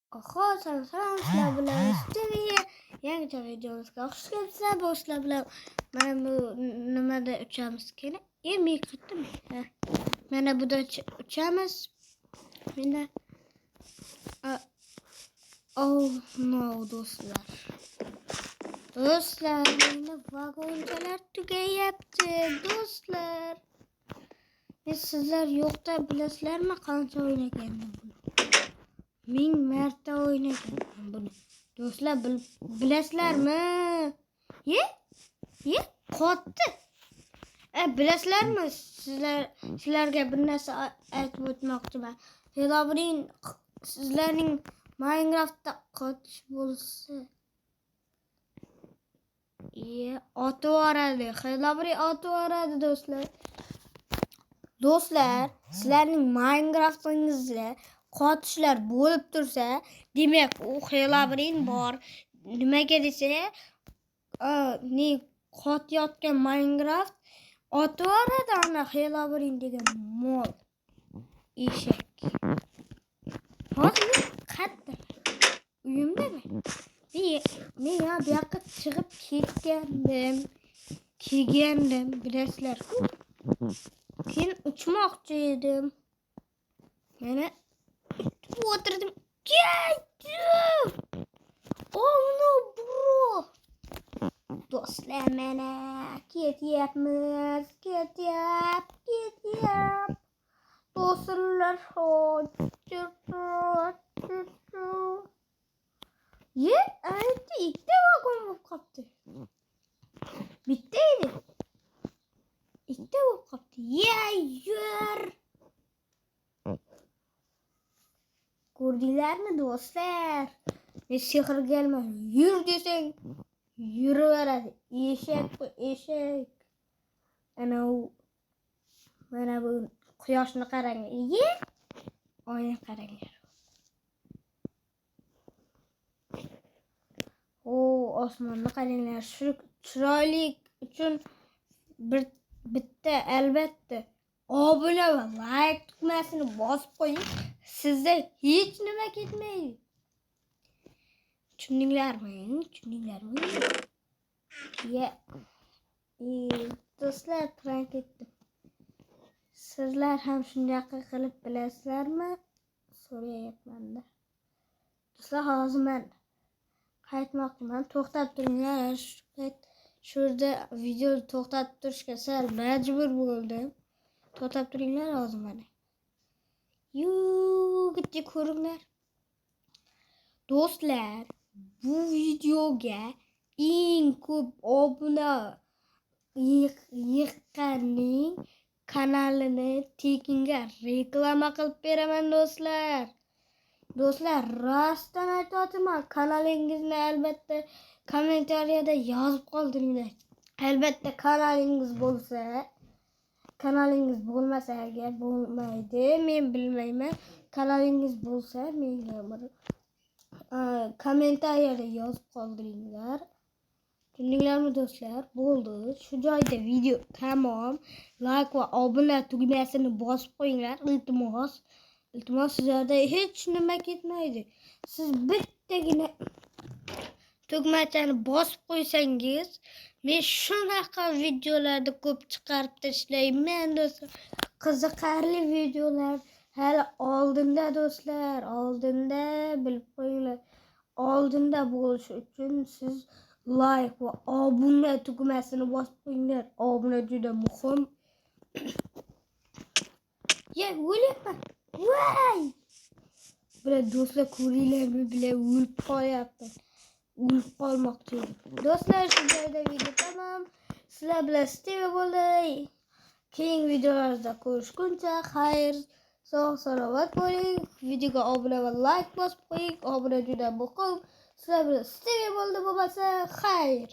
Salom, sizlar bilan Stevie yangi videomizga xush kelibsizlar. Boshlar bilan mana bu nimada uchamiz kerak. Men qitdim. Mana buda uchamiz. Mana oh no do'stlar. Meni vagonchalar tugayapti, do'stlar. Sizlar yo'qda bilasizlarmi qancha o'ynaganman buni? 1000 marta o'ynaganman buni. Do'stlar bilasizlarmi? Qotdi. Bilasizlarmi? Sizlarga bir narsa aytib o'tmoqchiman. Herobrine sizlarning Minecraftda qotish bo'lsa, otib yuboradi. Herobrine otib yuboradi do'stlar. Do'stlar, sizlarning Minecraftingizda qotishlar bo'lib tursa, demak u Herobrine bor. Nimaga desa, qotayotgan Minecraft otib yuboradi ana Herobrine degan mol. Eshak. Hozir qayerda? Uyimdami? Men bu yoqqa chiqib kelgandim, bilasizlar. Keyin uchmoqchi edim. Mana o'tirdim. Oh no bro. Do'stlar, mana ketyapmiz. Do'stlar, aytdi, ikkita vagon bo'lib qolibdi. Bitta edi. Ikkita bo'lib qolibdi. Yur. Ko'rdinglarmi do'stlar? Men sehrgarman. Yur desang yuraveradi. Eshak. Mana bu quyoshni qarang. Oyni qaranglar. Osmonni qaranglar. Shu chiroylik uchun bitta albatta obuna va like tugmasini bosib qo'ying. Sizda hech nima ketmaydi. Tushundinglarmi? Do'stlar, prank etdim. Sizlar ham shunday qilib bilasizlarmi? So'rayapman-da. Do'stlar, hozir men qaytmoqchiman. To'xtab turinglar. Shurda videoni to'xtatib turishga sal majbur bo'ldim. To'xtab turinglar hozir mana. Gitdi ko'ringlar. Do'stlar, bu videoga eng ko'p obuna yiqqanning kanalini tekinga reklama qilib beraman do'stlar. Do'stlar, rostdan aytaman, kanalingizni albatta kommentariyada yozib qoldiringlar. Albatta kanalingiz bo'lsa, kanalingiz bo'lmasa agar bo'lmaydi, men bilmayman. Kanalingiz bo'lsa, menga bir kommentariyada yozib qoldiringlar. Tushundinglarmi do'stlar? Bo'ldi. Shu joyda video tamom. Like va obuna tugmasini bosib qo'yinglar. Iltimos, sizlarda hech nima ketmaydi. Siz bittagina tugmachani bosib qo'ysangiz, men shunaqa videolarni ko'p chiqarib tashlayman do'stlar. Qiziqarli videolar hali oldinda do'stlar, oldinda, bilib qo'yinglar. Oldinda bo'lishi uchun siz like va obuna tugmasini bosib qo'yinglar. Obuna juda muhim. O'lyapman. Voy! Bular do'stlar, ko'ringlarmi, bular o'lib qolyapti. O'lib qolmoqchi edim. Do'stlar, shu joyda video tamom. Sizlar bilan Stevie bo'ldi. Keyingi videolarda ko'rishguncha xayr, sog'-salomat bo'ling. Videoga obuna va like bosib qo'ying. Obuna juda muhim. Sizlar bilan Stevie bo'ldi, bo'lmasa xayr.